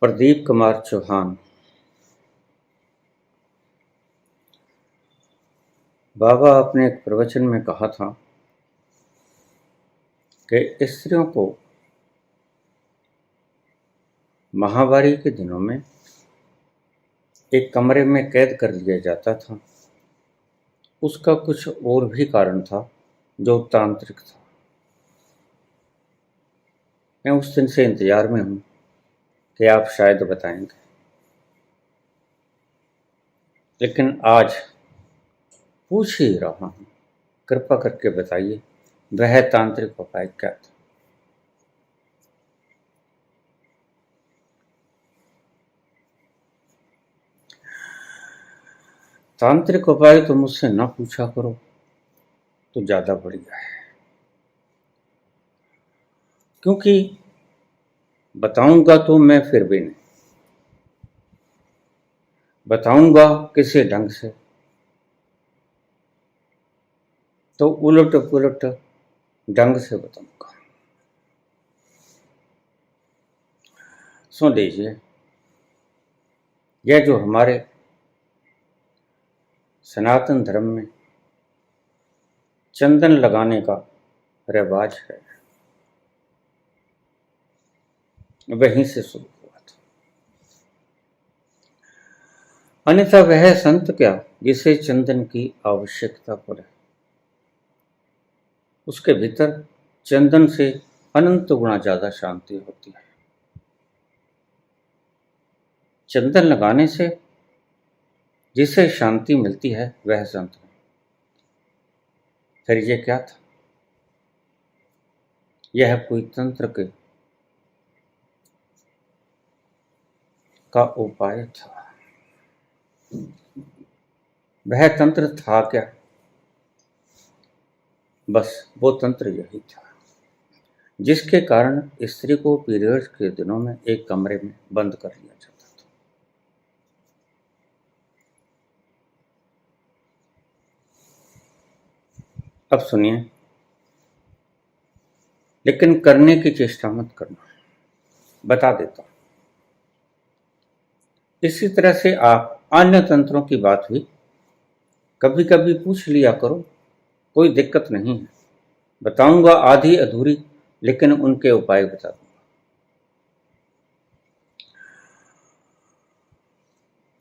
प्रदीप कुमार चौहान। बाबा अपने एक प्रवचन में कहा था कि स्त्रियों को महावारी के दिनों में एक कमरे में कैद कर लिया जाता था। उसका कुछ और भी कारण था जो तांत्रिक था। मैं उस दिन से इंतजार में हूँ कि आप शायद बताएंगे, लेकिन आज पूछ ही रहा हूँ। कृपा करके बताइए, वह तांत्रिक उपाय क्या था? तांत्रिक उपाय तो मुझसे न पूछा करो तो ज्यादा बढ़िया है, क्योंकि बताऊंगा तो मैं फिर भी नहीं बताऊंगा किसी ढंग से, तो उलट पुलट ढंग से बताऊंगा। सुन लीजिए, यह जो हमारे सनातन धर्म में चंदन लगाने का रिवाज है, वहीं से शुरू हुआ था। अन्यथा वह संत क्या जिसे चंदन की आवश्यकता पड़े, उसके भीतर चंदन से अनंत गुना ज्यादा शांति होती है। चंदन लगाने से जिसे शांति मिलती है वह संत है। फिर यह क्या था? यह कोई तंत्र का उपाय था। वह तंत्र था क्या? बस वो तंत्र यही था जिसके कारण स्त्री को पीरियड्स के दिनों में एक कमरे में बंद कर लिया जाता था। अब सुनिए, लेकिन करने की चेष्टा मत करना, बता देता हूं। इसी तरह से आप अन्य तंत्रों की बात भी कभी कभी पूछ लिया करो, कोई दिक्कत नहीं है। बताऊंगा आधी अधूरी, लेकिन उनके उपाय बता दूंगा।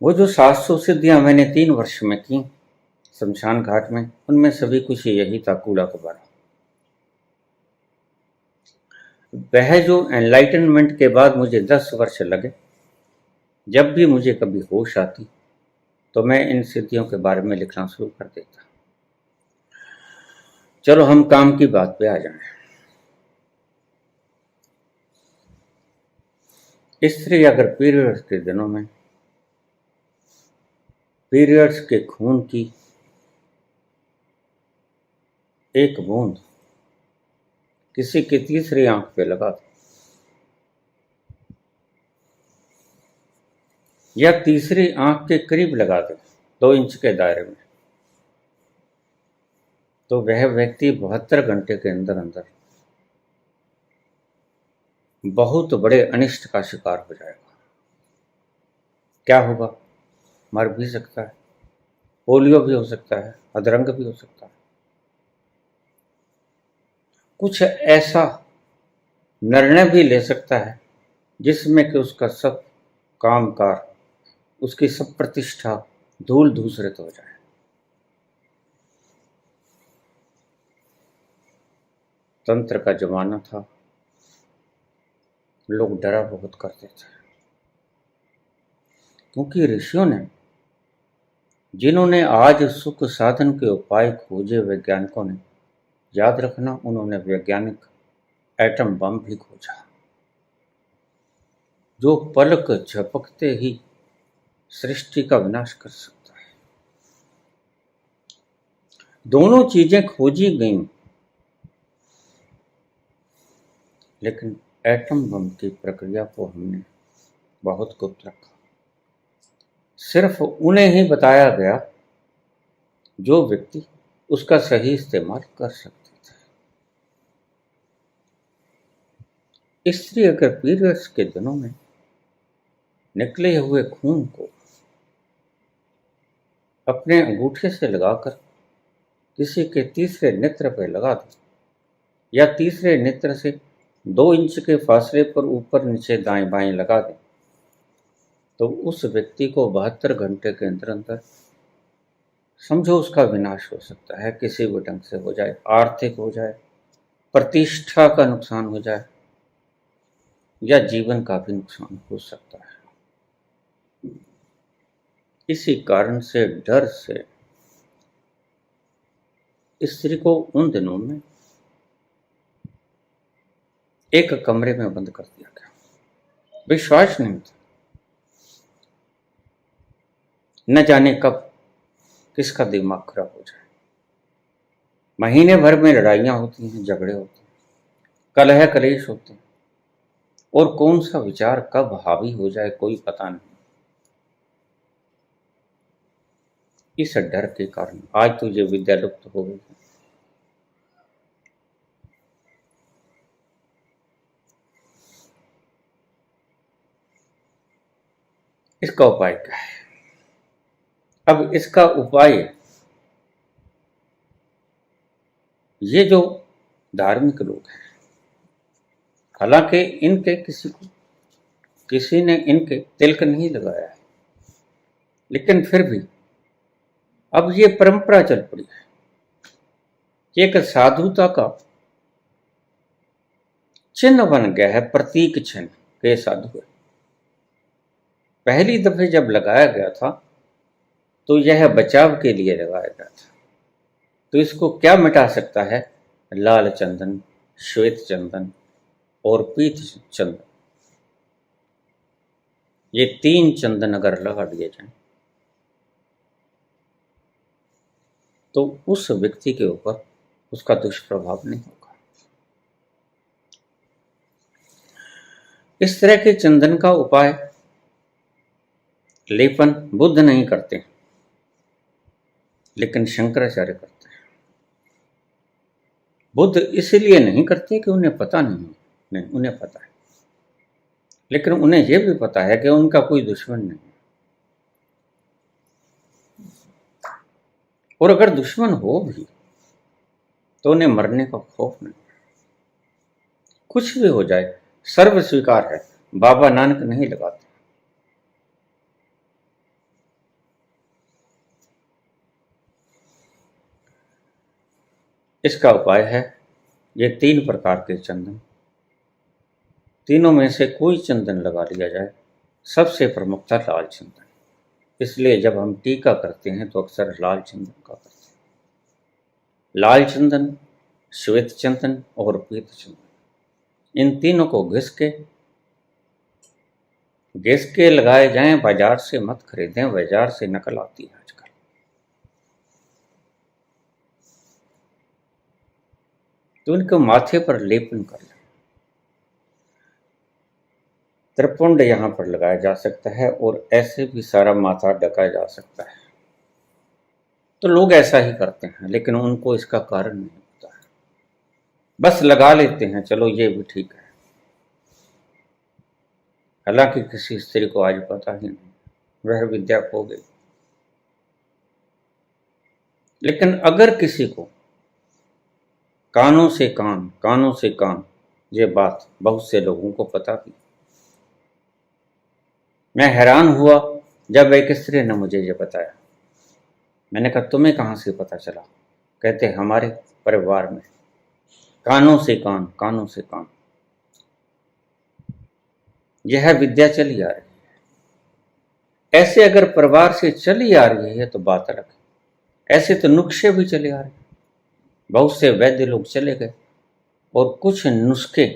वो जो 700 सिद्धियां मैंने 3 वर्ष में की शमशान घाट में, उनमें सभी कुछ यही था, कूड़ा कबाड़ा। वह जो एनलाइटनमेंट के बाद मुझे 10 वर्ष लगे, जब भी मुझे कभी होश आती तो मैं इन सिद्धियों के बारे में लिखना शुरू कर देता। चलो हम काम की बात पे आ जाएं। स्त्री अगर पीरियड्स के दिनों में पीरियड्स के खून की एक बूंद किसी की तीसरी आंख पे लगा दे, या तीसरी आंख के करीब लगा दे 2 इंच के दायरे में, तो वह व्यक्ति 72 घंटे के अंदर अंदर बहुत बड़े अनिष्ट का शिकार हो जाएगा। क्या होगा? मर भी सकता है, पोलियो भी हो सकता है, अधरंग भी हो सकता है। कुछ ऐसा निर्णय भी ले सकता है जिसमें कि उसका सब कामकाज, उसकी सब प्रतिष्ठा धूल धूसरित हो जाए। तंत्र का जमाना था, लोग डरा बहुत करते थे, क्योंकि ऋषियों ने, जिन्होंने आज सुख साधन के उपाय खोजे, वैज्ञानिकों ने, याद रखना, उन्होंने वैज्ञानिक एटम बम भी खोजा, जो पलक झपकते ही सृष्टि का विनाश कर सकता है। दोनों चीजें खोजी गईं, लेकिन एटम बम की प्रक्रिया को हमने बहुत गुप्त रखा। सिर्फ उन्हें ही बताया गया जो व्यक्ति उसका सही इस्तेमाल कर सकते थे। स्त्री अगर पीरियड्स के दिनों में निकले हुए खून को अपने अंगूठे से लगाकर किसी के तीसरे नेत्र पर लगा दे या तीसरे नेत्र से 2 इंच के फासले पर ऊपर नीचे दाएं बाएं लगा दे, तो उस व्यक्ति को 72 घंटे के अंदर अंदर समझो उसका विनाश हो सकता है। किसी भी ढंग से हो जाए, आर्थिक हो जाए, प्रतिष्ठा का नुकसान हो जाए या जीवन का भी नुकसान हो सकता है। इसी कारण से डर से स्त्री को उन दिनों में एक कमरे में बंद कर दिया गया। विश्वास नहीं था, न जाने कब किसका दिमाग खराब हो जाए। महीने भर में लड़ाइयां होती हैं, झगड़े होते हैं, कलह कलेश होते हैं, और कौन सा विचार कब हावी हो जाए कोई पता नहीं। इस डर के कारण आज तो ये विद्या लुप्त हो गई है। इसका उपाय क्या है? अब इसका उपाय, ये जो धार्मिक लोग हैं, हालांकि इनके किसी ने इनके तिलक नहीं लगाया है, लेकिन फिर भी अब ये परंपरा चल पड़ी है। एक साधुता का चिन्ह बन गया है, प्रतीक चिन्ह के साधु है। पहली दफे जब लगाया गया था तो यह बचाव के लिए लगाया गया था। तो इसको क्या मिटा सकता है? लाल चंदन, श्वेत चंदन और पीत चंदन, ये 3 चंदन अगर लगा दिए जाएं तो उस व्यक्ति के ऊपर उसका दुष्प्रभाव नहीं होगा। इस तरह के चंदन का उपाय लेपन बुद्ध नहीं करते, लेकिन शंकराचार्य करते हैं। बुद्ध इसलिए नहीं करते कि उन्हें पता नहीं, उन्हें पता है, लेकिन उन्हें यह भी पता है कि उनका कोई दुश्मन नहीं, और अगर दुश्मन हो भी तो उन्हें मरने का खौफ नहीं। कुछ भी हो जाए, सर्व स्वीकार है। बाबा नानक नहीं लगाते। इसका उपाय है, ये 3 प्रकार के चंदन, तीनों में से कोई चंदन लगा लिया जाए। सबसे प्रमुख था लाल चंदन, इसलिए जब हम टीका करते हैं तो अक्सर लाल चंदन का करते हैं। लाल चंदन, श्वेत चंदन और पीत चंदन, इन तीनों को घिस के लगाए जाएं। बाजार से मत खरीदें, बाजार से नकल आती है आजकल। तो इनको माथे पर लेपन कर लें। त्रिपुंड यहाँ पर लगाया जा सकता है और ऐसे भी सारा माथा ढका जा सकता है। तो लोग ऐसा ही करते हैं, लेकिन उनको इसका कारण नहीं पता है, बस लगा लेते हैं, चलो ये भी ठीक है। हालांकि किसी स्त्री को आज पता ही नहीं, वह विद्या खो गई। लेकिन अगर किसी को कानों से कान ये बात बहुत से लोगों को पता भी। मैं हैरान हुआ जब एक स्त्री ने मुझे ये बताया। मैंने कहा तुम्हें कहाँ से पता चला? कहते हमारे परिवार में कानों से कान यह विद्या चली आ रही है। ऐसे अगर परिवार से चली आ रही है तो बात अलग है। ऐसे तो नुस्खे भी चले आ रहे हैं। बहुत से वैद्य लोग चले गए और कुछ नुस्खे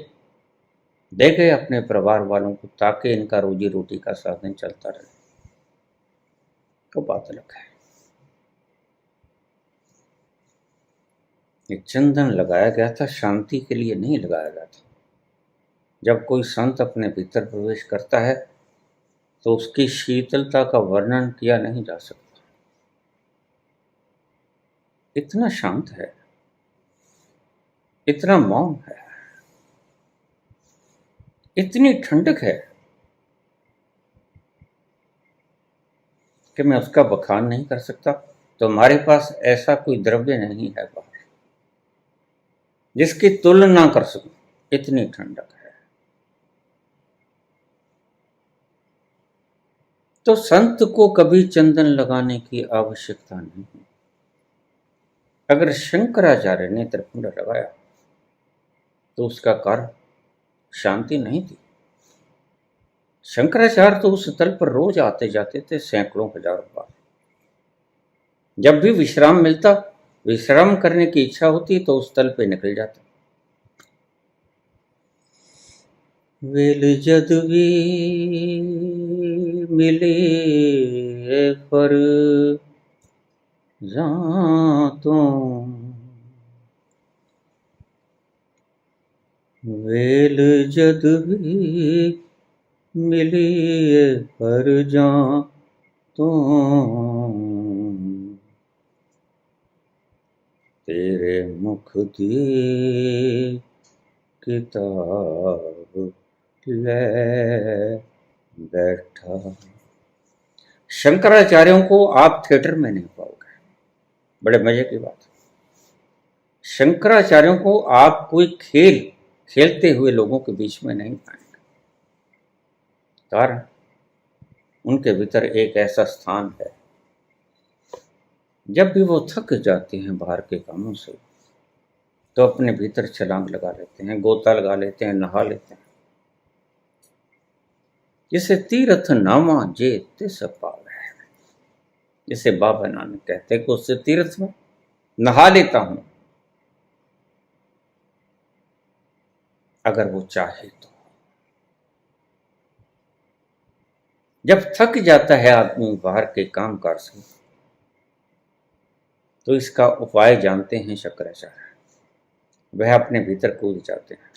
दे गए अपने परिवार वालों को, ताकि इनका रोजी रोटी का साधन चलता रहे, तो बात अलग है। ये चंदन लगाया गया था शांति के लिए नहीं लगाया गया था। जब कोई संत अपने भीतर प्रवेश करता है तो उसकी शीतलता का वर्णन किया नहीं जा सकता। इतना शांत है, इतना मौन है, इतनी ठंडक है कि मैं उसका बखान नहीं कर सकता, तो हमारे पास ऐसा कोई द्रव्य नहीं है बाहर जिसकी तुलना कर सकूं, इतनी ठंडक है। तो संत को कभी चंदन लगाने की आवश्यकता नहीं। अगर शंकराचार्य ने त्रिपुंड लगाया तो उसका कारण शांति नहीं थी। शंकराचार्य तो उस स्थल पर रोज आते जाते थे, सैकड़ों हजारों बार। जब भी विश्राम मिलता, विश्राम करने की इच्छा होती तो उस स्थल पे निकल जाते। वेल जदवी मिले पर जातों, वेल जदवी मिले पर जातों, तेरे मुख दी किताब ले बैठा। शंकराचार्यों को आप थिएटर में नहीं पाओगे। बड़े मजे की बात है। शंकराचार्यों को आप कोई खेल खेलते हुए लोगों के बीच में नहीं पाएंगे। कारण उनके भीतर एक ऐसा स्थान है, जब भी वो थक जाते हैं बाहर के कामों से, तो अपने भीतर छलांग लगा लेते हैं, गोता लगा लेते हैं, नहा लेते हैं। जिसे तीर्थ नामा जे तिस पावै, जिसे बाबा नानक कहते हैं कि उससे तीर्थ में नहा लेता हूं, अगर वो चाहे तो। जब थक जाता है आदमी बाहर के काम काज से, तो इसका उपाय जानते हैं शंकराचार्य। वह अपने भीतर कूद जाते हैं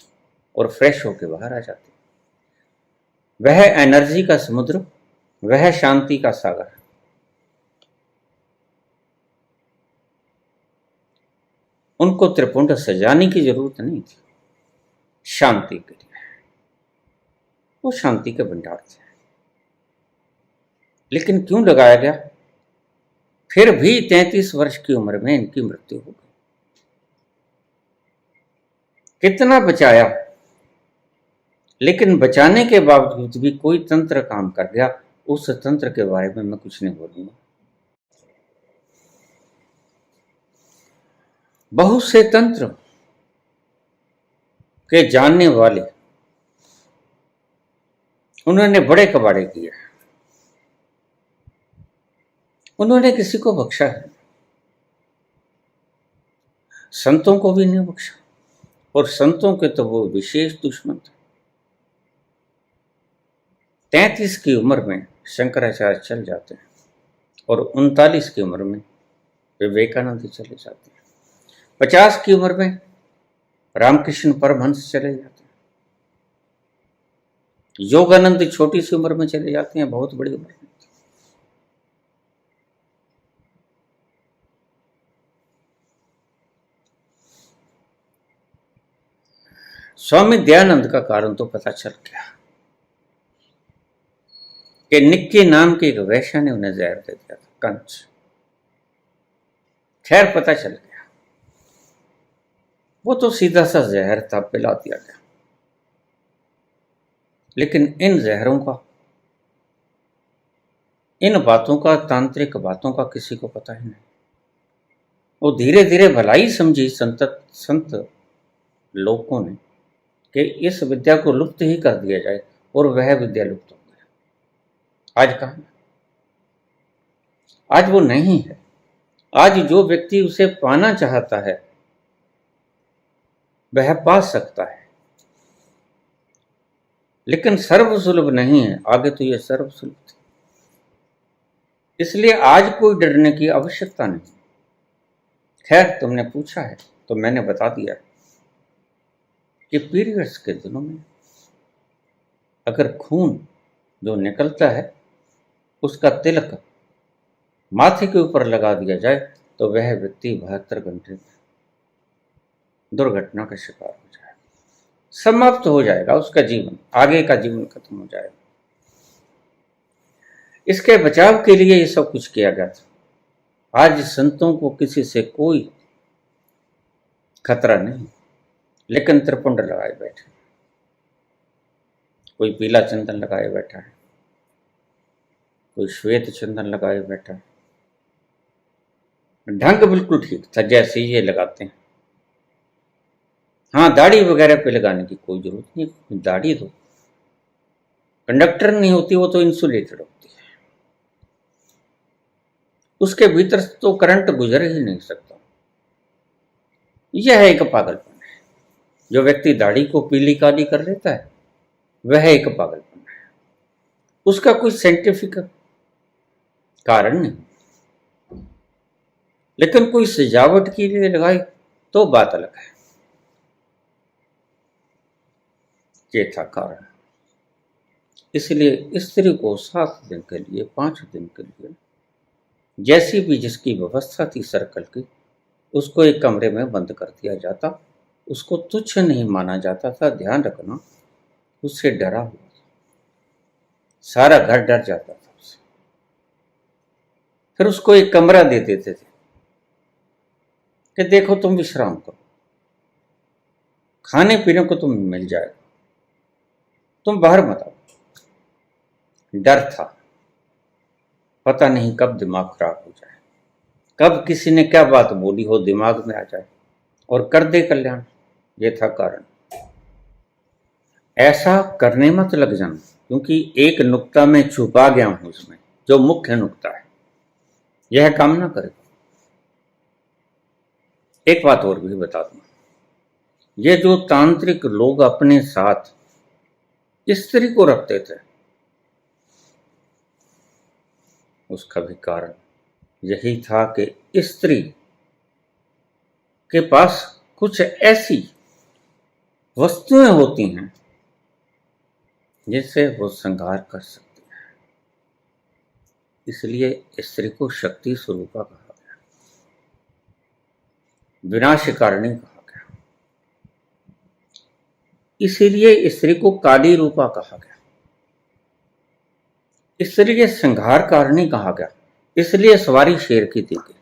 और फ्रेश होकर बाहर आ जाते हैं। वह एनर्जी का समुद्र, वह शांति का सागर। उनको त्रिपुंड सजाने की जरूरत नहीं थी शांति के लिए, वो शांति के भंडार थे। लेकिन क्यों लगाया गया? फिर भी 33 वर्ष की उम्र में इनकी मृत्यु हो गई। कितना बचाया, लेकिन बचाने के बावजूद भी कोई तंत्र काम कर गया। उस तंत्र के बारे में मैं कुछ नहीं बोलूंगा। बहुत से तंत्र के जानने वाले, उन्होंने बड़े कबाड़े किए, उन्होंने किसी को बख्शा है, संतों को भी नहीं बख्शा। और संतों के तो वो विशेष दुश्मन थे। 33 की उम्र में शंकराचार्य चल जाते हैं और 39 की उम्र में विवेकानंद चले जाते हैं। 50 की उम्र में रामकृष्ण परमहंस चले जाते हैं। योगानंद छोटी सी उम्र में चले जाते हैं, बहुत बड़ी उम्र में। स्वामी दयानंद का कारण तो पता चल गया कि निक्की नाम के एक वैश्य ने उन्हें जहर दे दिया था, कंच। खैर पता चल गया, वो तो सीधा सा जहर था, पिला दिया गया। लेकिन इन जहरों का, इन बातों का, तांत्रिक बातों का किसी को पता ही नहीं। वो धीरे धीरे भलाई समझी संत लोगों ने कि इस विद्या को लुप्त ही कर दिया जाए, और वह विद्या लुप्त हो गई। आज कहां? आज वो नहीं है। आज जो व्यक्ति उसे पाना चाहता है वह पा सकता है, लेकिन सर्वसुलभ नहीं है। आगे तो यह सर्वसुलभ था, इसलिए आज कोई डरने की आवश्यकता नहीं। खैर, तुमने पूछा है तो मैंने बता दिया कि पीरियड्स के दिनों में अगर खून जो निकलता है उसका तिलक माथे के ऊपर लगा दिया जाए तो वह व्यक्ति 72 घंटे में दुर्घटना का शिकार हो जाएगा, समाप्त हो जाएगा उसका जीवन, आगे का जीवन खत्म हो जाएगा। इसके बचाव के लिए ये सब कुछ किया गया था। आज संतों को किसी से कोई खतरा नहीं, लेकिन त्रिपुंड लगाए बैठे, कोई पीला चंदन लगाए बैठा है, कोई श्वेत चंदन लगाए बैठा है। ढंग बिल्कुल ठीक था जैसे ये लगाते हैं। हाँ, दाढ़ी वगैरह पे लगाने की कोई जरूरत नहीं, दाढ़ी तो कंडक्टर नहीं होती, वो तो इंसुलेटेड होती है, उसके भीतर तो करंट गुजर ही नहीं सकता। यह एक पागलपन है। जो व्यक्ति दाढ़ी को पीली काली कर लेता है वह एक पागलपन है, उसका कोई साइंटिफिक कारण नहीं। लेकिन कोई सजावट के लिए लगाए तो बात अलग है। ये था कारण। इसलिए स्त्री को 7 दिन के लिए, 5 दिन के लिए, जैसी भी जिसकी व्यवस्था थी सर्कल की, उसको एक कमरे में बंद कर दिया जाता। उसको तुच्छ नहीं माना जाता था। ध्यान रखना, उससे डरा हुआ था, सारा घर डर जाता था उससे। फिर उसको एक कमरा दे देते थे कि देखो तुम विश्राम करो, खाने पीने को तुम मिल जाएगा, तुम बाहर मत आओ। डर था, पता नहीं कब दिमाग खराब हो जाए, कब किसी ने क्या बात बोली हो दिमाग में आ जाए और कर दे कल्याण। ये था कारण। ऐसा करने मत लग जाना, क्योंकि एक नुक्ता में छुपा गया हूं, उसमें जो मुख्य नुक्ता है, यह काम ना करे। एक बात और भी बता दूं, ये जो तांत्रिक लोग अपने साथ स्त्री को रखते थे, उसका भी कारण यही था कि स्त्री के पास कुछ ऐसी वस्तुएं होती हैं जिससे वो श्रृंगार कर सकती है। इसलिए स्त्री को शक्ति स्वरूपा कहा गया, विनाशकारिणी कहा गया। इसीलिए स्त्री को काली रूपा कहा गया, इसलिए श्रृंगार कारिणी कहा गया। इसलिए सवारी शेर की दी गई।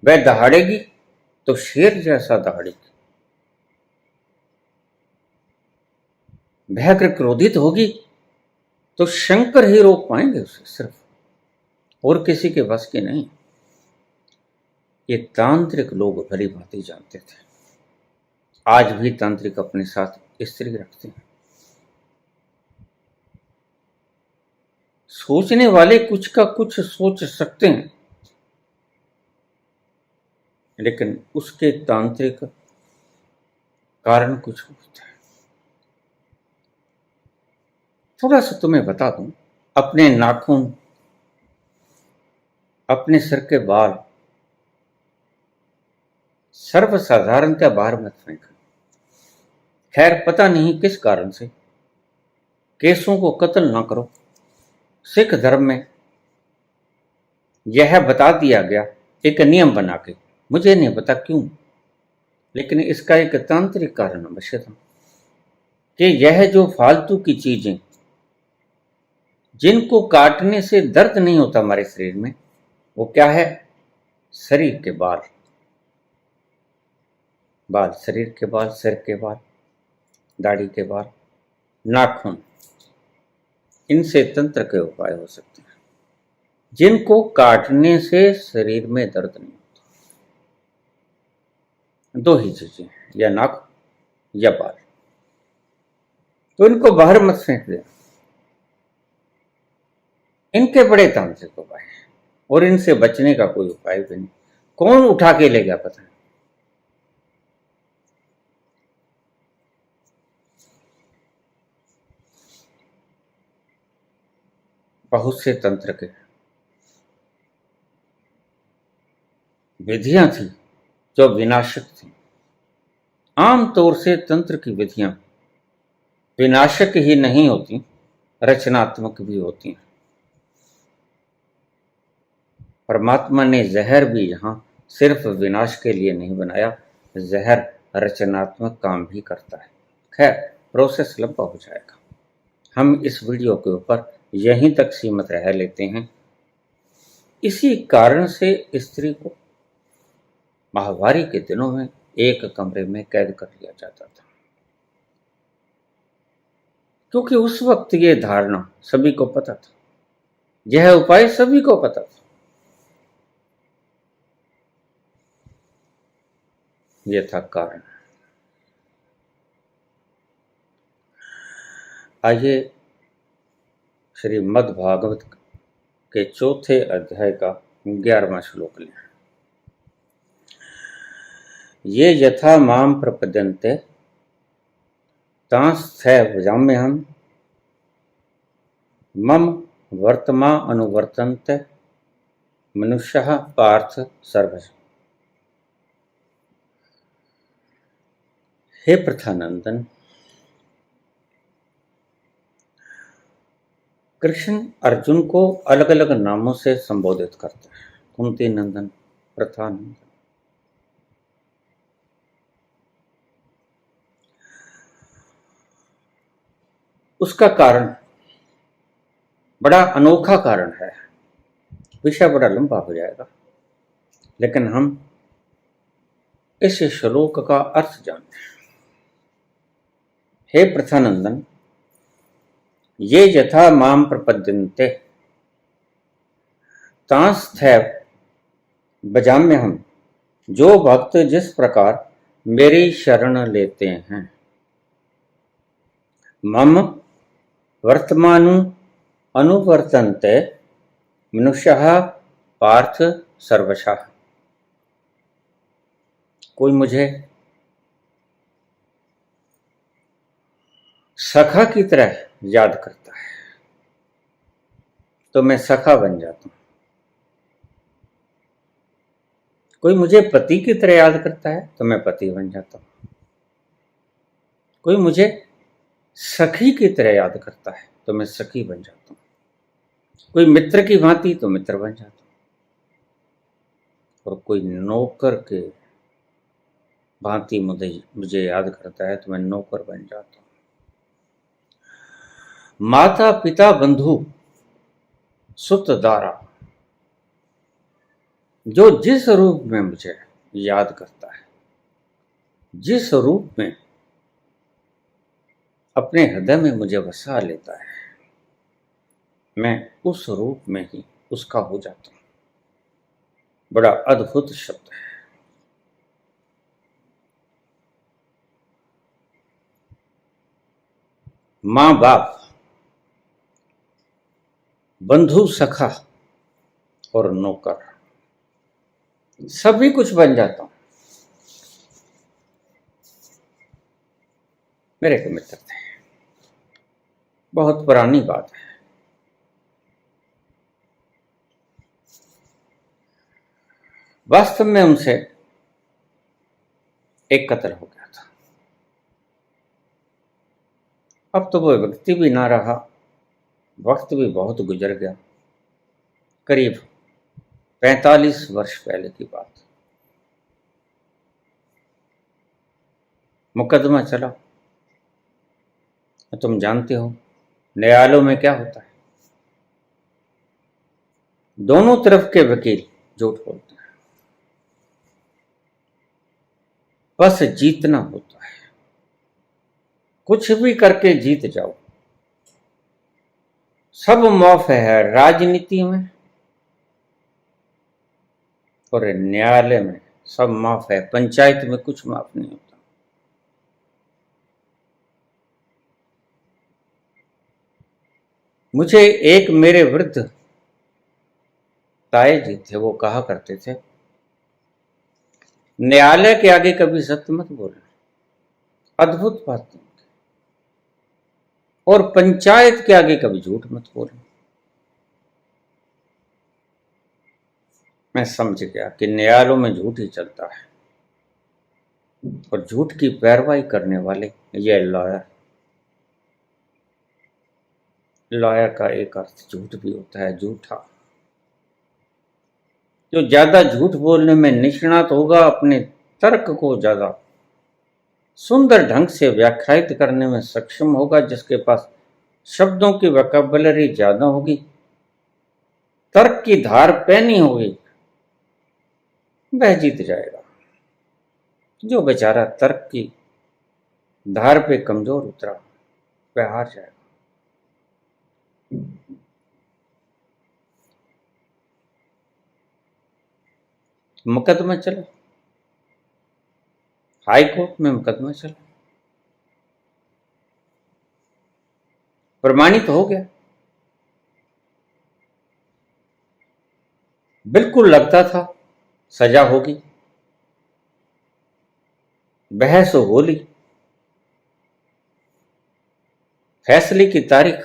वह दहाड़ेगी तो शेर जैसा दहाड़ेगी, व्यग्र क्रोधित होगी तो शंकर ही रोक पाएंगे उसे, सिर्फ, और किसी के बस के नहीं। ये तांत्रिक लोग भली भांति जानते थे। आज भी तांत्रिक अपने साथ स्त्री रखते हैं। सोचने वाले कुछ का कुछ सोच सकते हैं, लेकिन उसके तांत्रिक कारण कुछ होता है। थोड़ा सा तुम्हें बता दूं, अपने नाखून, अपने सिर के बाल सर्वसाधारणतः बाहर मत फेंकना। खैर, पता नहीं किस कारण से केसों को कत्ल ना करो। सिख धर्म में यह बता दिया गया एक नियम बना के, मुझे नहीं पता क्यों, लेकिन इसका एक तांत्रिक कारण अवश्य था कि यह जो फालतू की चीजें जिनको काटने से दर्द नहीं होता हमारे शरीर में, वो क्या है? शरीर के बाल, शरीर के बाल, सिर के बाल, दाढ़ी के बाल, नाखून, इनसे तंत्र के उपाय हो सकते हैं जिनको काटने से शरीर में दर्द नहीं होता। दो ही चीजें, या नाखून या बाल। तो इनको बाहर मत फेंक देना। इनके बड़े तांत्रिक उपाय हैं और इनसे बचने का कोई उपाय भी नहीं। कौन उठा के ले गया पता नहीं। बहुत से तंत्र के विधियां थी जो विनाशक थी। आमतौर से तंत्र की विधियां विनाशक ही नहीं होती, रचनात्मक भी होती हैं। परमात्मा ने जहर भी यहां सिर्फ विनाश के लिए नहीं बनाया, जहर रचनात्मक काम भी करता है। खैर, प्रोसेस लंबा हो जाएगा। हम इस वीडियो के ऊपर यहीं तक सीमित रह लेते हैं। इसी कारण से स्त्री को माहवारी के दिनों में एक कमरे में कैद कर लिया जाता था, क्योंकि उस वक्त ये धारणा सभी को पता था, यह उपाय सभी को पता था। यह था कारण। आइए श्रीमद् भागवत के चौथे अध्याय का 11वां श्लोक लें। ये यथा माम प्रपद्यन्ते तांस्तै भजाम्यहम् मम वर्तमा अनुवर्तन्ते मनुष्यः पार्थ सर्वश। हे प्रथानंदन, कृष्ण अर्जुन को अलग अलग नामों से संबोधित करते हैं। कुंती नंदन, प्रथानंदन। उसका कारण बड़ा अनोखा कारण है। विषय बड़ा लंबा हो जाएगा, लेकिन हम इस श्लोक का अर्थ जानते हैं। हे प्रथानंदन, ये यथा माम प्रपद्यन्ते तांस्तै भजाम्यहम्। जो भक्त जिस प्रकार मेरी शरण लेते हैं, मम वर्तमानु अनुवर्तन्ते मनुष्यः पार्थ सर्वशः। कोई मुझे सखा की तरह याद करता है तो मैं सखा बन जाता हूं। कोई मुझे पति की तरह याद करता है तो मैं पति बन जाता हूं। कोई मुझे सखी की तरह याद करता है तो मैं सखी बन जाता हूं। कोई मित्र की भांति तो मित्र बन जाता हूं। और कोई नौकर के भांति मुझे याद करता है तो मैं नौकर बन जाता हूं। माता पिता बंधु सुत दारा, जो जिस रूप में मुझे याद करता है, जिस रूप में अपने हृदय में मुझे बसा लेता है, मैं उस रूप में ही उसका हो जाता हूं। बड़ा अद्भुत शब्द है। मां बाप, बंधु सखा और नौकर, सभी कुछ बन जाता हूं। मेरे एक मित्र थे, बहुत पुरानी बात है। वास्तव में उनसे एक कत्ल हो गया था। अब तो वो व्यक्ति भी ना रहा, वक्त भी बहुत गुजर गया। करीब 45 वर्ष पहले की बात। मुकदमा चला। तुम जानते हो न्यायालयों में क्या होता है, दोनों तरफ के वकील झूठ बोलते हैं। बस जीतना होता है, कुछ भी करके जीत जाओ। सब माफ है राजनीति में, और न्यायालय में सब माफ है, पंचायत में कुछ माफ नहीं होता। मुझे एक मेरे वृद्ध ताए जी थे, वो कहा करते थे, न्यायालय के आगे कभी सत्य मत बोलना, अद्भुत बात है। और पंचायत के आगे कभी झूठ मत बोलना। मैं समझ गया कि न्यायालयों में झूठ ही चलता है, और झूठ की पैरवाई करने वाले ये लॉयर का एक अर्थ झूठ भी होता है, झूठा। जो ज्यादा झूठ बोलने में निष्णात होगा, अपने तर्क को ज्यादा सुंदर ढंग से व्याख्यायित करने में सक्षम होगा, जिसके पास शब्दों की वोकैबुलरी ज्यादा होगी, तर्क की धार पैनी होगी, वह जीत जाएगा। जो बेचारा तर्क की धार पे कमजोर उतरा, वह हार जाएगा। मुकदमा चला, हाई कोर्ट में मुकदमा चला, प्रमाणित हो गया। बिल्कुल लगता था सजा होगी, बहस हो ली, फैसले की तारीख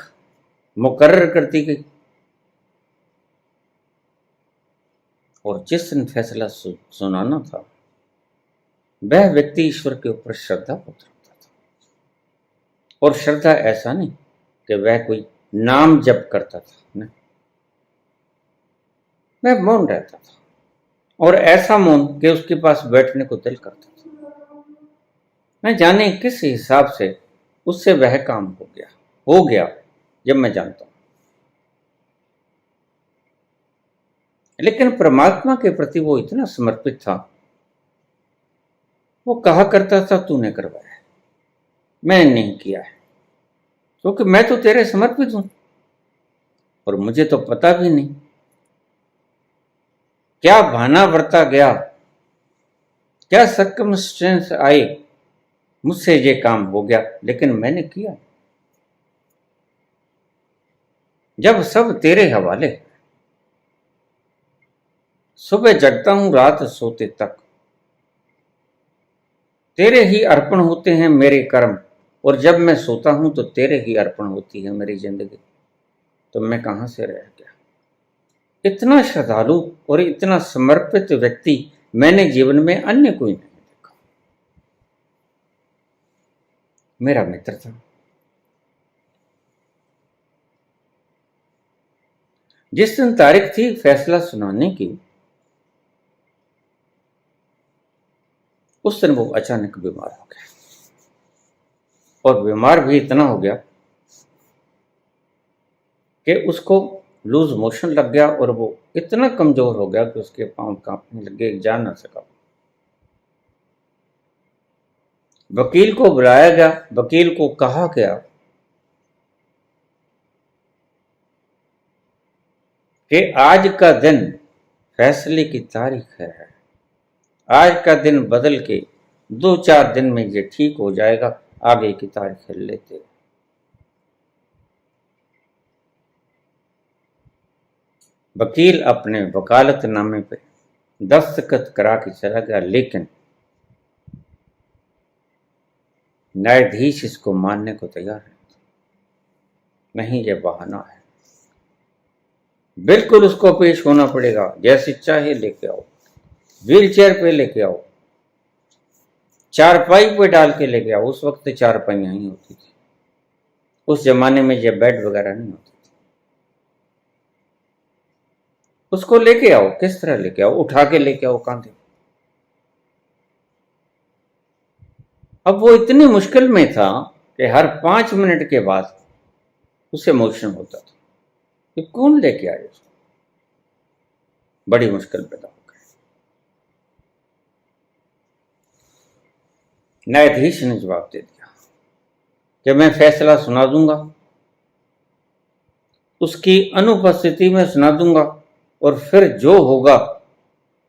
मुकर्रर कर दी गई, और जिस दिन फैसला सुनाना था, वह व्यक्ति ईश्वर के ऊपर श्रद्धा पूर्वक रखता था। और श्रद्धा ऐसा नहीं कि वह कोई नाम जप करता था, नहीं, वह मौन रहता था, और ऐसा मौन कि उसके पास बैठने को दिल करता था। न जाने किस हिसाब से उससे वह काम हो गया जब मैं जानता हूं। लेकिन परमात्मा के प्रति वो इतना समर्पित था, वो कहा करता था तूने करवाया है, मैं नहीं किया है, क्योंकि मैं तो तेरे समर्पित हूं, और मुझे तो पता भी नहीं क्या बहाना बरता गया, क्या सर्कमस्टेंस आए, मुझसे ये काम हो गया, लेकिन मैंने किया। जब सब तेरे हवाले, सुबह जगता हूं रात सोते तक, तेरे ही अर्पण होते हैं मेरे कर्म, और जब मैं सोता हूं तो तेरे ही अर्पण होती है मेरी जिंदगी, तो मैं कहां से रह गया। इतना श्रद्धालु और इतना समर्पित व्यक्ति मैंने जीवन में अन्य कोई नहीं देखा। मेरा मित्र था, जिस दिन तारीख थी फैसला सुनाने की, उस दिन वो अचानक बीमार हो गया, और बीमार भी इतना हो गया कि उसको लूज मोशन लग गया, और वो इतना कमजोर हो गया कि उसके पांव कांपने लगे, जा ना सका। वकील को बुलाया गया, वकील को कहा गया कि आज का दिन फैसले की तारीख है, आज का दिन बदल के 2-4 दिन में ये ठीक हो जाएगा, आगे की तारीख लेते। वकील अपने वकालतनामे पे दस्तखत करा के चला गया, लेकिन न्यायाधीश इसको मानने को तैयार है नहीं, ये बहाना है, बिल्कुल उसको पेश होना पड़ेगा, जैसे चाहे लेके आओ, व्हील चेयर पे लेके आओ, चारपाई पे डाल के लेके आओ। उस वक्त चारपाइयां ही होती थी, उस जमाने में ये बेड वगैरह नहीं होती थी। उसको लेके आओ, किस तरह लेके आओ, उठा के लेके आओ कांधे। अब वो इतनी मुश्किल में था कि हर 5 मिनट के बाद उसे मोशन होता था कि कौन लेके आए उसको। बड़ी मुश्किल पैदा हो गई। न्यायाधीश ने जवाब दे दिया कि मैं फैसला सुना दूंगा, उसकी अनुपस्थिति में सुना दूंगा, और फिर जो होगा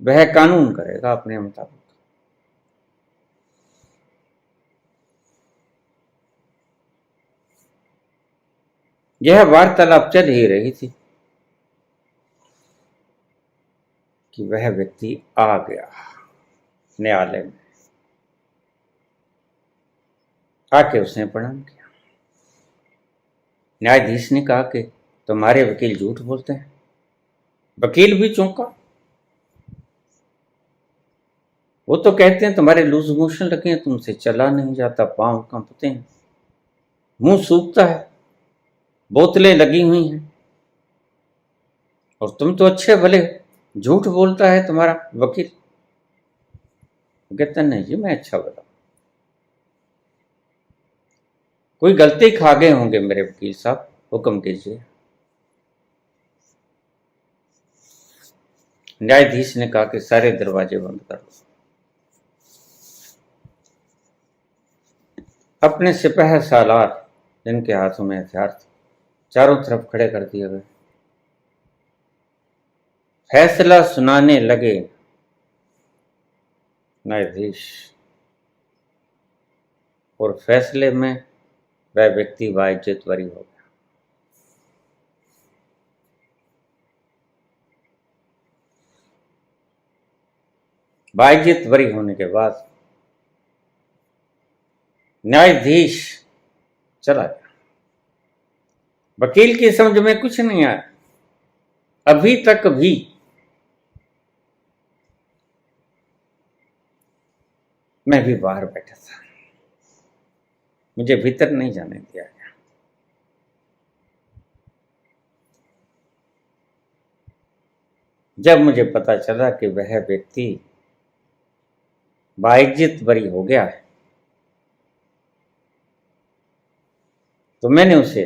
वह कानून करेगा अपने मुताबिक। यह वार्तालाप चल ही रही थी कि वह व्यक्ति आ गया न्यायालय में। आके उसने प्रणाम किया। न्यायाधीश ने कहा कि तुम्हारे वकील झूठ बोलते हैं। वकील भी चौंका। वो तो कहते हैं तुम्हारे लूज मोशन लगे हैं, तुमसे चला नहीं जाता, पांव कांपते हैं, मुंह सूखता है, बोतलें लगी हुई हैं, और तुम तो अच्छे भले, झूठ बोलता है तुम्हारा वकील। कहता नहीं जी, मैं अच्छा भला। कोई गलती खा गए होंगे मेरे वकील साहब, हुक्म कीजिए। न्यायाधीश ने कहा कि सारे दरवाजे बंद कर दो। अपने सिपह सालार जिनके हाथों में हथियार थे चारों तरफ खड़े कर दिए गए। फैसला सुनाने लगे न्यायाधीश, और फैसले में वह व्यक्ति बाइज्जत बरी हो गया। बाइज्जत बरी होने के बाद न्यायाधीश चला गया। वकील की समझ में कुछ नहीं आया। अभी तक भी मैं भी बाहर बैठा था, मुझे भीतर नहीं जाने दिया गया। जब मुझे पता चला कि वह व्यक्ति बाइज्जत बरी हो गया है, तो मैंने उसे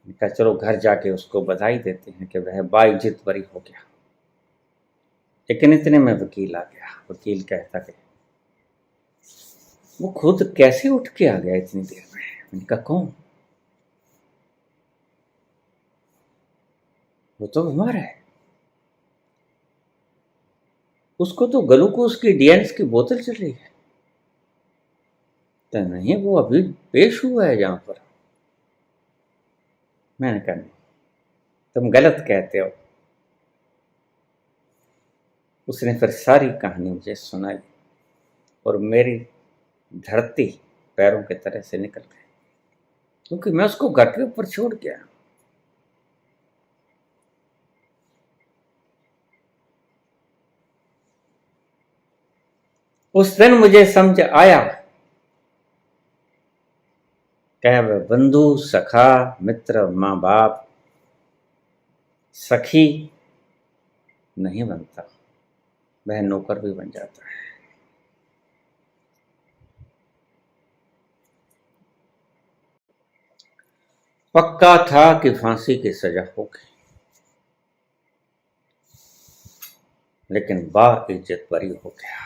कहा चलो घर जाके उसको बधाई देते हैं कि वह बाइज्जत बरी हो गया। लेकिन इतने में वकील आ गया। वकील कहता कि वो खुद कैसे उठ के आ गया इतनी देर में? मैंने कहा कौन? वो तो बीमार है, उसको तो ग्लूकोज की डीएनएस की बोतल चल रही है। तो नहीं, वो अभी पेश हुआ है यहाँ पर। मैंने कहा नहीं, तुम गलत कहते हो। उसने फिर सारी कहानी मुझे सुनाई और मेरी धरती पैरों के तरह से निकल गई, क्योंकि मैं उसको घर के ऊपर छोड़ गया। उस दिन मुझे समझ आया क्या वह बंधु, सखा, मित्र, माँ बाप, सखी नहीं बनता, वह नौकर भी बन जाता है। पक्का था कि फांसी की सजा होगी, लेकिन बाइज्जत बरी हो गया।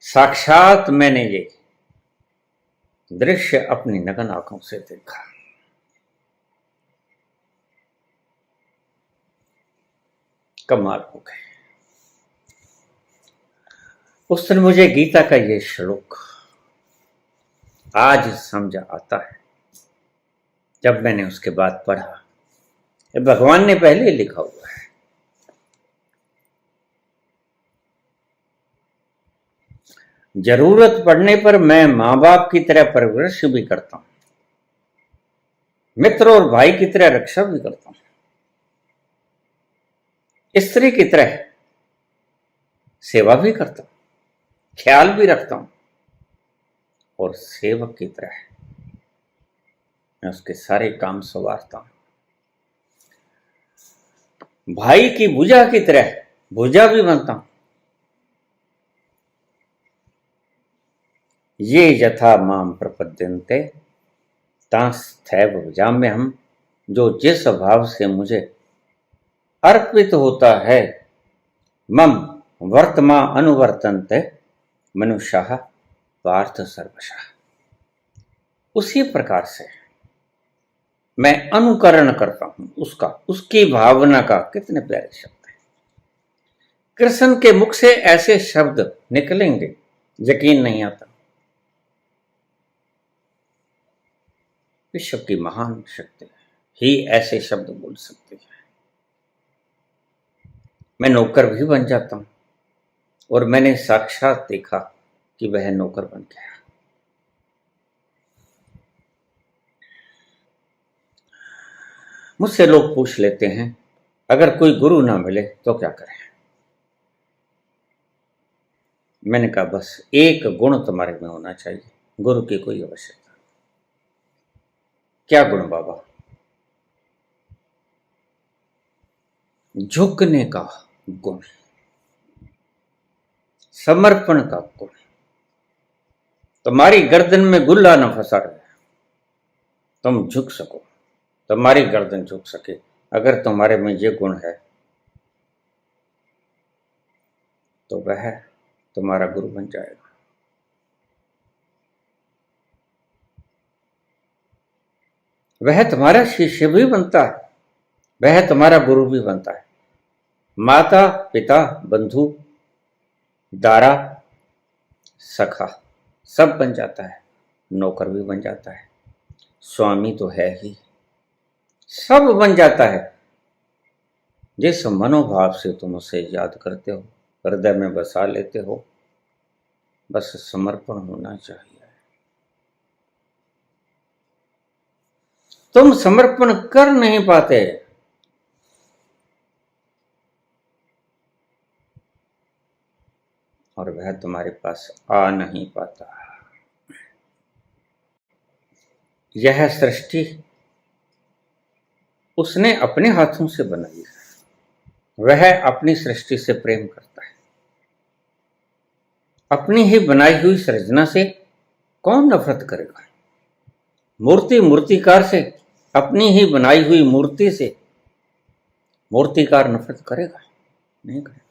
साक्षात मैंने ये दृश्य अपनी नग्न आंखों से देखा। कमाल हो गए। उस दिन मुझे गीता का ये श्लोक आज समझ आता है। जब मैंने उसके बाद पढ़ा, ये भगवान ने पहले ही लिखा हुआ है। जरूरत पड़ने पर मैं माँ बाप की तरह परवरिश भी करता हूं, मित्र और भाई की तरह रक्षा भी करता हूं, स्त्री की तरह सेवा भी करता हूं, ख्याल भी रखता हूं, और सेवक की तरह मैं उसके सारे काम संवारता हूं। भाई की भुजा की तरह भुजा भी बनता हूं। ये यथा माम प्रपद्यन्ते तांस्तैव भजाम्यहम्, जो जिस भाव से मुझे अर्पित होता है, मम वर्तमा अनुवर्तन्ते मनुष्याः पार्थ सर्वशः, उसी प्रकार से मैं अनुकरण करता हूं उसका, उसकी भावना का। कितने प्यारे शब्द हैं। कृष्ण के मुख से ऐसे शब्द निकलेंगे, यकीन नहीं आता। विश्व की महान शक्ति ही ऐसे शब्द बोल सकती है। मैं नौकर भी बन जाता हूं, और मैंने साक्षात देखा कि वह नौकर बन गया। मुझसे लोग पूछ लेते हैं अगर कोई गुरु ना मिले तो क्या करें? मैंने कहा बस एक गुण तुम्हारे में होना चाहिए, गुरु की कोई आवश्यकता नहीं। क्या गुण बाबा? झुकने का गुण, समर्पण का गुण, तुम्हारी गर्दन में गुल्ला न फंसा रहे, तुम झुक सको, तुम्हारी गर्दन झुक सके। अगर तुम्हारे में ये गुण है तो वह तुम्हारा गुरु बन जाएगा। वह तुम्हारा शिष्य भी बनता है, वह तुम्हारा गुरु भी बनता है। माता पिता बंधु दारा सखा सब बन जाता है, नौकर भी बन जाता है, स्वामी तो है ही, सब बन जाता है। जिस मनोभाव से तुम उसे याद करते हो, हृदय में बसा लेते हो, बस समर्पण होना चाहिए। तुम समर्पण कर नहीं पाते, और वह तुम्हारे पास आ नहीं पाता। यह सृष्टि उसने अपने हाथों से बनाई है, वह अपनी सृष्टि से प्रेम करता है। अपनी ही बनाई हुई सृजना से कौन नफरत करेगा? मूर्तिकार से, अपनी ही बनाई हुई मूर्ति से मूर्तिकार नफरत करेगा? नहीं करेगा।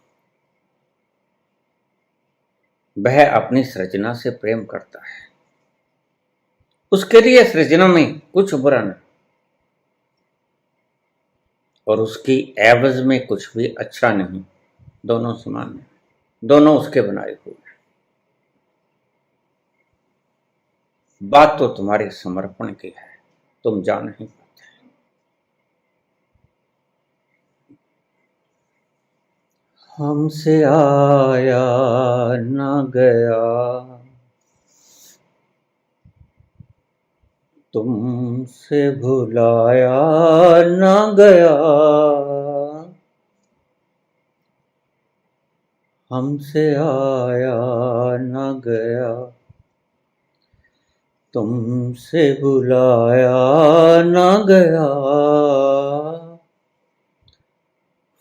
वह अपनी सृजना से प्रेम करता है, उसके लिए सृजना में कुछ बुरा नहीं, और उसकी एवज में कुछ भी अच्छा नहीं। दोनों समान हैं, दोनों उसके बनाए हुए हैं। बात तो तुम्हारे समर्पण की है, तुम जान नहीं पाते। हमसे आया न गया, तुमसे भुलाया न गया, हमसे आया न गया, तुमसे भुलाया न गया।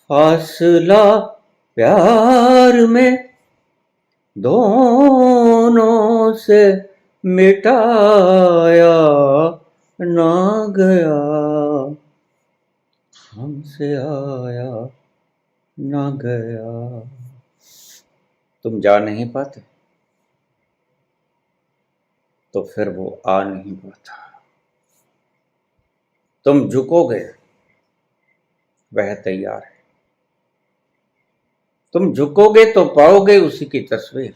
फासला प्यार में दोनों से मिटाया ना गया, हमसे आया ना गया। तुम जा नहीं पाते तो फिर वो आ नहीं पाता। तुम झुकोगे, वह तैयार है। तुम झुकोगे तो पाओगे उसी की तस्वीर।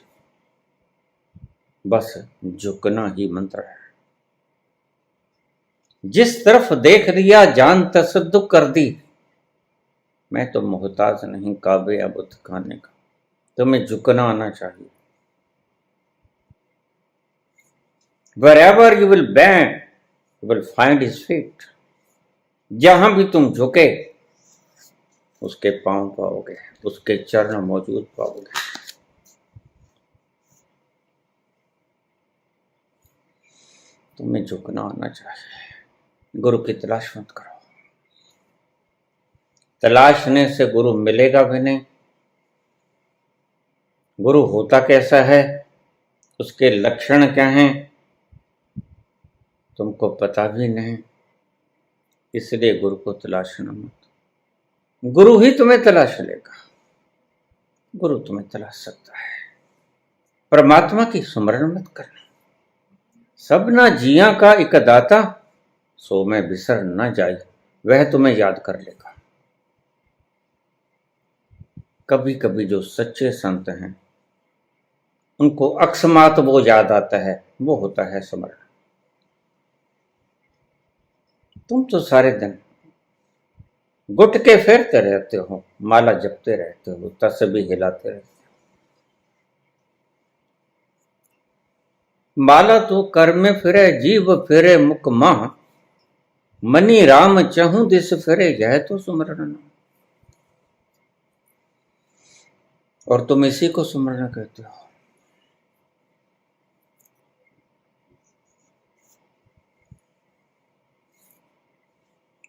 बस झुकना ही मंत्र है। जिस तरफ देख लिया जान तसद्दुक कर दी। मैं तो मोहताज नहीं काबे या बुत खाने का, तुम्हें झुकना आना चाहिए। Wherever you will bend, you will find his feet. जहां भी तुम झुके उसके पांव पाओगे, उसके चरण मौजूद पाओगे। तुम्हें झुकना आना चाहिए। गुरु की तलाश मत करो, तलाशने से गुरु मिलेगा भी नहीं। गुरु होता कैसा है, उसके लक्षण क्या हैं, तुमको पता भी नहीं। इसलिए गुरु को तलाशना मत, गुरु ही तुम्हें तलाश लेगा। गुरु तुम्हें तलाश सकता है। परमात्मा की सुमरण मत करना। सब ना जिया का एक दाता, सो मैं बिसर न जाई, वह तुम्हें याद कर लेगा। कभी कभी जो सच्चे संत हैं उनको अकस्मात वो याद आता है, वो होता है स्मरण। तुम तो सारे दिन गुटके फेरते रहते हो, माला जपते रहते हो, तस्बीह हिलाते रहते हो। माला तो कर में फिरे, जीव फिरे मुख माह, मनी राम चहु दिस फिरे, यह तो सुमरण। और तुम इसी को सुमरण कहते हो।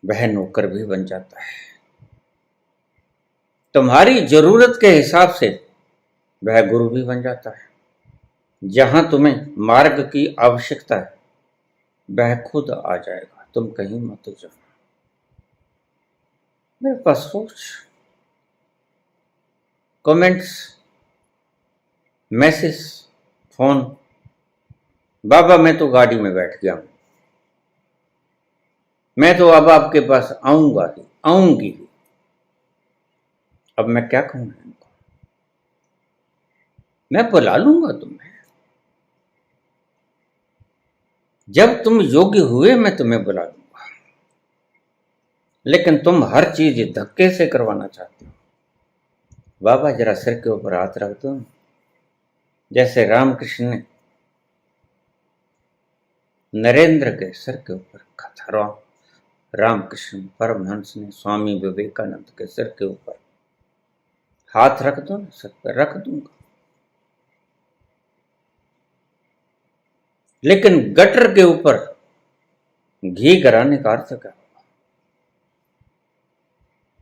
वह नौकर भी बन जाता है। तुम्हारी जरूरत के हिसाब से वह गुरु भी बन जाता है। जहां तुम्हें मार्ग की आवश्यकता है वह खुद आ जाएगा, तुम कहीं मत जाओ। मेरे पास सोच, कमेंट्स, मैसेज, फोन, बाबा मैं तो गाड़ी में बैठ गया हूं, मैं तो अब आपके पास आऊंगा ही, आऊंगी ही। अब मैं क्या कहूं इनको? मैं बुला लूंगा तुम्हें, जब तुम योग्य हुए मैं तुम्हें बुला लूंगा। लेकिन तुम हर चीज धक्के से करवाना चाहते हो। बाबा जरा सिर के ऊपर हाथ रख दो, जैसे रामकृष्ण ने नरेंद्र के सिर के ऊपर रखा था। रामकृष्ण परमहंस ने स्वामी विवेकानंद के सिर के ऊपर हाथ रख दो ना, सिर पर रख दूंगा। लेकिन गटर के ऊपर घी गिराने का अर्थ क्या होगा?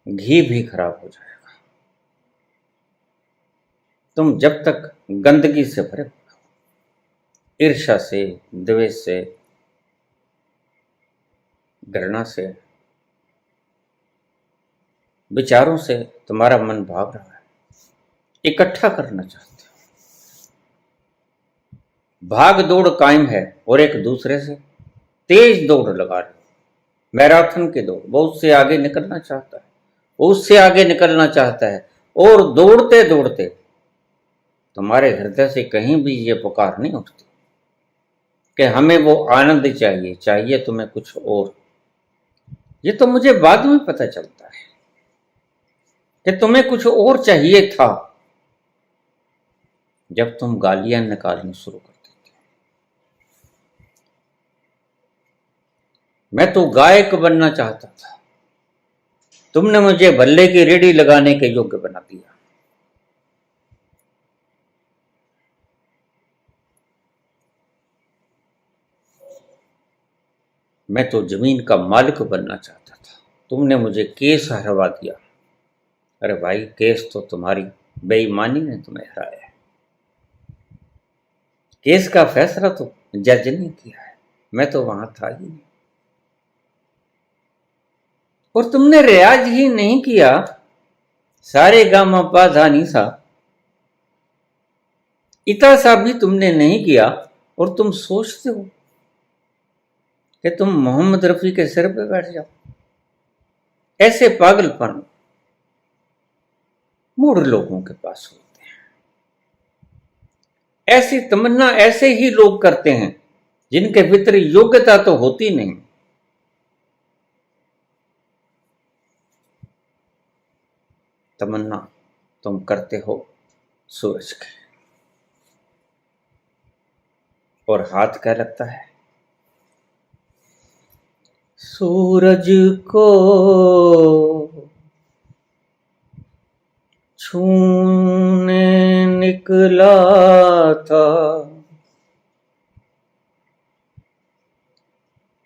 घी भी खराब हो जाएगा। तुम जब तक गंदगी से भरे, ईर्ष्या से, द्वेष से, घृणा से, विचारों से तुम्हारा मन भाग रहा है, इकट्ठा करना चाहते हो, भाग दौड़ कायम है और एक दूसरे से तेज दौड़ लगा रहे हो, मैराथन की दौड़। वो उससे आगे निकलना चाहता है, वो उससे आगे निकलना चाहता है, और दौड़ते दौड़ते तुम्हारे हृदय से कहीं भी ये पुकार नहीं उठती कि हमें वो आनंद चाहिए, चाहिए तुम्हें कुछ और। ये तो मुझे बाद में पता चलता है कि तुम्हें कुछ और चाहिए था, जब तुम गालियां निकालनी शुरू कर देते। मैं तो गायक बनना चाहता था, तुमने मुझे भल्ले की रेडी लगाने के योग्य बना दिया। मैं तो जमीन का मालिक बनना चाहता था, तुमने मुझे केस हरवा दिया। अरे भाई, केस तो तुम्हारी बेईमानी ने तुम्हें हराया है। केस का फैसला तो जज ने किया है, मैं तो वहां था ही नहीं। और तुमने रियाज ही नहीं किया, सारे गामा पा धा नी सा, इतना सा भी तुमने नहीं किया। और तुम सोचते हो कि तुम मोहम्मद रफी के सिर पे बैठ जाओ। ऐसे पागलपन मूढ़ लोगों के पास होते हैं। ऐसी तमन्ना ऐसे ही लोग करते हैं जिनके भीतर योग्यता तो होती नहीं। तमन्ना तुम करते हो सूरज की, और हाथ क्या लगता है? सूरज को छूने निकला था,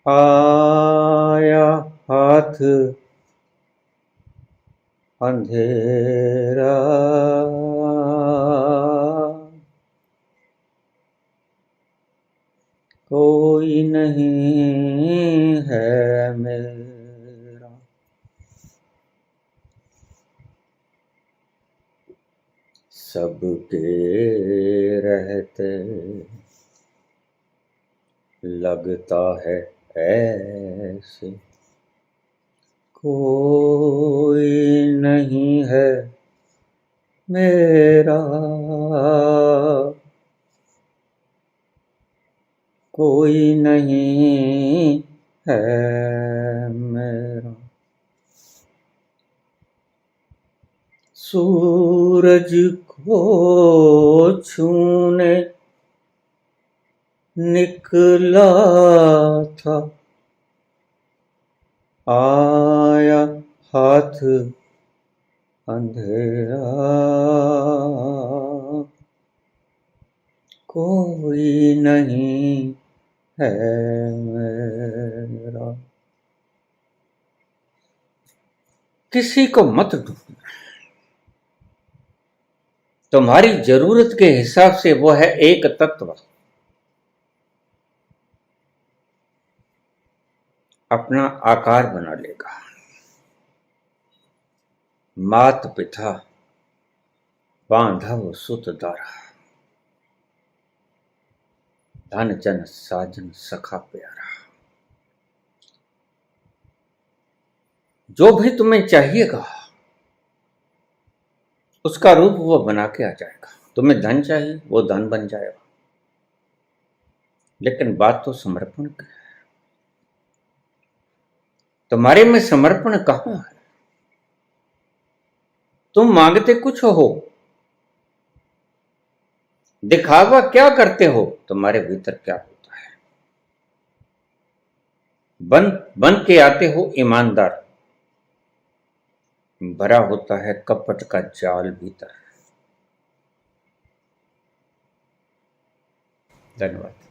आया हाथ अंधेरा, कोई नहीं है मेरा। सबके रहते लगता है ऐसे, कोई नहीं है मेरा, कोई नहीं है मेरा। सूरज को छूने निकला था, आया हाथ अंधेरा, कोई नहीं है मेरा। किसी को मत ढूंढना, तुम्हारी जरूरत के हिसाब से वो है एक तत्व। अपना आकार बना लेगा। मात पिता बांधव सुत दारा, धन जन साजन सखा प्यारा। जो भी तुम्हें चाहिएगा उसका रूप वो बना के आ जाएगा। तुम्हें धन चाहिए, वो धन बन जाएगा। लेकिन बात तो समर्पण की है। तुम्हारे में समर्पण कहां है? तुम मांगते कुछ हो, दिखावा क्या करते हो? तुम्हारे भीतर क्या होता है? बन बन के आते हो ईमानदार, भरा होता है कपट का जाल भीतर। धन्यवाद।